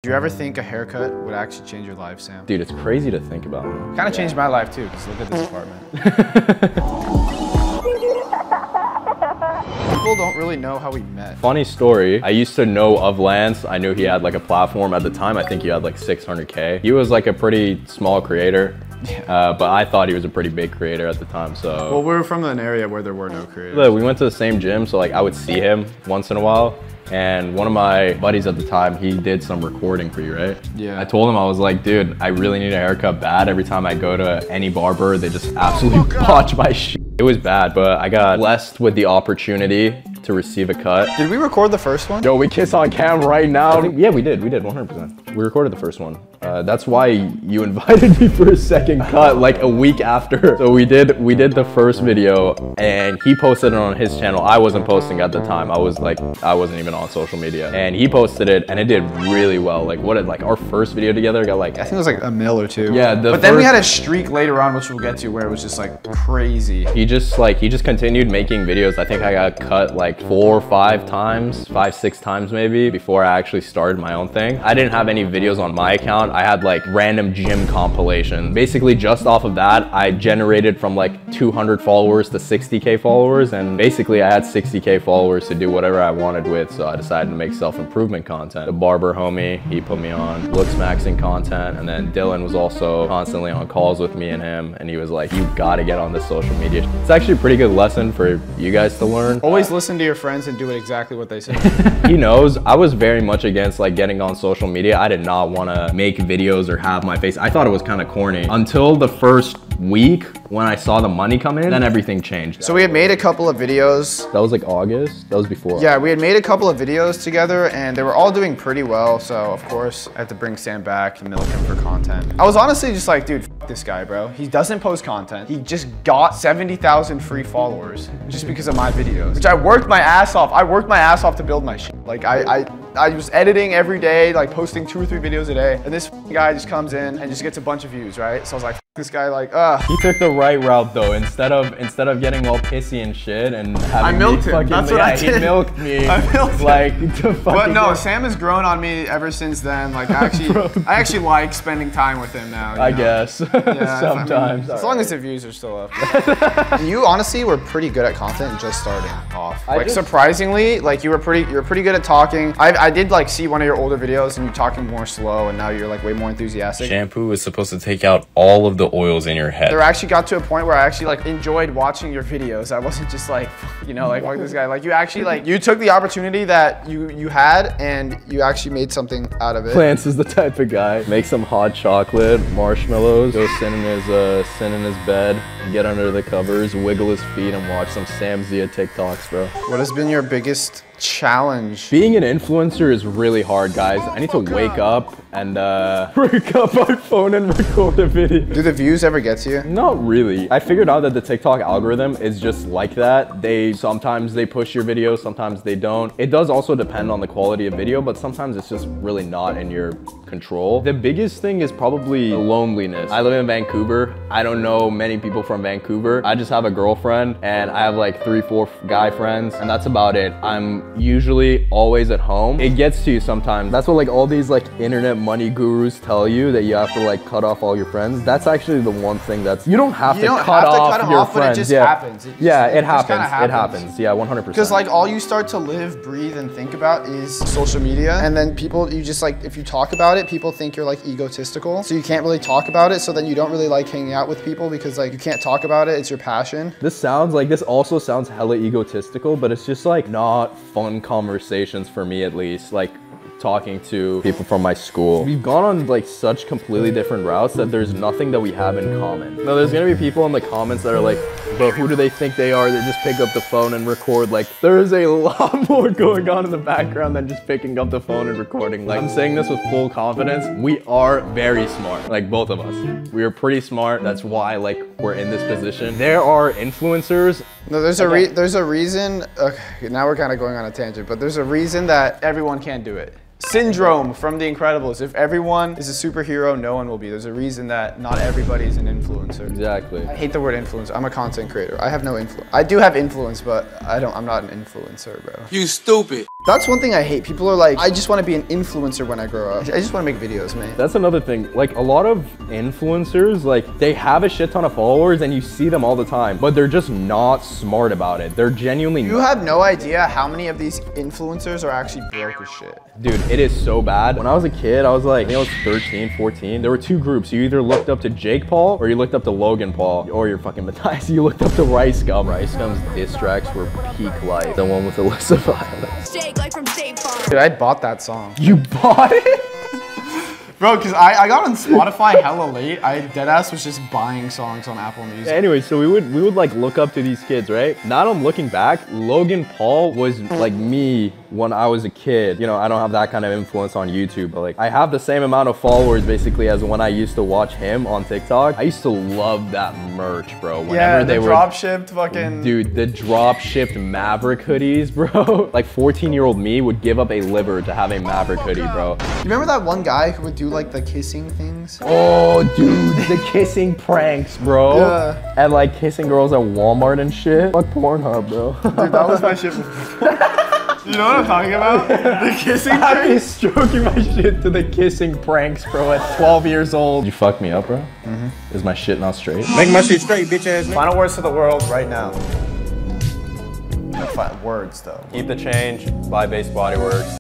Do you ever think a haircut would actually change your life, Sam? Dude, it's crazy to think about. Kind of changed my life too, because look at this apartment. People don't really know how we met. Funny story, I used to know of Lance. I knew he had like a platform at the time. I think he had like 600K. He was like a pretty small creator. Yeah. But I thought he was a pretty big creator at the time, so. Well, we were from an area where there were no creators. Look, we went to the same gym, so like I would see him once in a while. And one of my buddies at the time, he did some recording for you, right? Yeah. I told him, I was like, dude, I really need a haircut bad. Every time I go to any barber, they just absolutely botch my shit. It was bad, but I got blessed with the opportunity to receive a cut. Did we record the first one? Yo, we kiss on cam right now. Yeah, we did 100%. We recorded the first one. That's why you invited me for a second cut like a week after. So we did the first video and he posted it on his channel. I wasn't posting at the time. I wasn't even on social media. And he posted it and it did really well. Like our first video together got like, I think it was like a mil or two. Yeah. But then we had a streak later on, which we'll get to, where it was just like crazy. He just continued making videos. I think I got cut like 4 or 5 times, 5, 6 times maybe, before I actually started my own thing. I didn't have any videos on my account. I had like random gym compilations. Basically just off of that, I generated from like 200 followers to 60K followers. And basically I had 60K followers to do whatever I wanted with. So I decided to make self-improvement content. The barber homie, he put me on looks maxing content. And then Dylan was also constantly on calls with me and him. And he was like, you gotta get on this social media. It's actually a pretty good lesson for you guys to learn. Always listen to your friends and do it exactly what they say. He knows I was very much against like getting on social media. I did not want to make videos or have my face. I thought it was kind of corny until the first week when I saw the money come in, then everything changed. So we had made a couple of videos. That was like August, that was before. Yeah, we had made a couple of videos together and they were all doing pretty well. So of course I had to bring Sam back and milk him for content. I was honestly just like, dude, f this guy, bro. He doesn't post content. He just got 70,000 free followers just because of my videos, which I worked my ass off. I worked my ass off to build my shit. Like I was editing every day, like posting 2 or 3 videos a day. And this guy just comes in and just gets a bunch of views, right? So I was like, this guy, like, He took the right route though. Instead of getting all pissy and shit and having I milked him. That's what I did. He milked me. I milked him. Like, but no, Sam has grown on me ever since then. Like, I actually like spending time with him now. I guess. Yeah, sometimes. I mean, as long as the views are still up. You honestly were pretty good at content just starting off. Like, surprisingly, like you were pretty good at talking. I did like see one of your older videos and you talking more slow, and now you're like way more enthusiastic. Shampoo is supposed to take out all of the oils in your head. There actually got to a point where I actually like enjoyed watching your videos. I wasn't just like, you know, like fuck this guy. Like you actually like, you took the opportunity that you had and you actually made something out of it. Lance is the type of guy, make some hot chocolate, marshmallows, go sit in his bed, get under the covers, wiggle his feet and watch some Sam Zia TikToks, bro. What has been your biggest challenge? Being an influencer is really hard, guys. I need to wake up and pick up my phone and record a video. Do the views ever get to you? Not really. I figured out that the TikTok algorithm is just like that. Sometimes they push your videos, sometimes they don't. It does also depend on the quality of video, but sometimes it's just really not in your control. The biggest thing is probably loneliness. I live in Vancouver. I don't know many people from Vancouver. I just have a girlfriend and I have like 3, 4 guy friends, and that's about it. I'm usually always at home. It gets to you sometimes. That's what like all these like internet money gurus tell you, that you have to like cut off all your friends. That's actually the one thing that's, you don't have to cut off your friends. But it just happens. It happens. Yeah, 100%. Because like all you start to live, breathe, and think about is social media. And then people, you just like, if you talk about it, people think you're like egotistical. So you can't really talk about it. So then you don't really like hanging out with people because like you can't talk about it. It's your passion. This also sounds hella egotistical, but it's just like not fun conversations for me, at least. Like talking to people from my school. We've gone on like such completely different routes that there's nothing that we have in common. Now there's gonna be people in the comments that are like, but who do they think they are? They just pick up the phone and record. Like there's a lot more going on in the background than just picking up the phone and recording. Like I'm saying this with full confidence. We are very smart, like both of us. We are pretty smart. That's why like we're in this position. There are influencers. No, there's a reason, okay, now we're kind of going on a tangent, but there's a reason that everyone can't do it. Syndrome from The Incredibles. If everyone is a superhero, no one will be. There's a reason that not everybody is an influencer. Exactly. I hate the word influencer. I'm a content creator. I have no influence. I do have influence, but I'm not an influencer, bro. You stupid. That's one thing I hate. People are like, I just want to be an influencer when I grow up. I just want to make videos, man. That's another thing. Like a lot of influencers, like they have a shit ton of followers and you see them all the time, but they're just not smart about it. They're genuinely You have no idea how many of these influencers are actually broke as shit. Dude, it is so bad. When I was a kid, I was like, I think I was 13, 14. There were two groups. You either looked up to Jake Paul or you looked up to Logan Paul, or you're fucking Matthias. You looked up to Rice Gum. Rice Gum's diss tracks were peak life. The one with Alyssa Violet. Dude, I bought that song. You bought it? Bro, because I got on Spotify hella late. I deadass was just buying songs on Apple Music. Anyway, so we would like look up to these kids, right? Now I'm looking back, Logan Paul was like me when I was a kid. You know, I don't have that kind of influence on YouTube, but like I have the same amount of followers basically as when I used to watch him on TikTok. I used to love that merch, bro. Whenever they were drop shipped fucking. Dude, the drop shipped Maverick hoodies, bro. Like 14-year-old me would give up a liver to have a Maverick hoodie, bro. You remember that one guy who would do like the kissing things? Oh, dude, the kissing pranks, bro. Yeah. And like kissing girls at Walmart and shit. Fuck Pornhub, bro. Dude, that was my shit before. You know what I'm talking about? The kissing I'd be pranks? stroking my shit to the kissing pranks, bro, at 12 years old. You fucked me up, bro? Mm-hmm. Is my shit not straight? Make my shit straight, bitch ass nigga. Final words to the world right now. Words though. Keep the change, buy Base Body Works.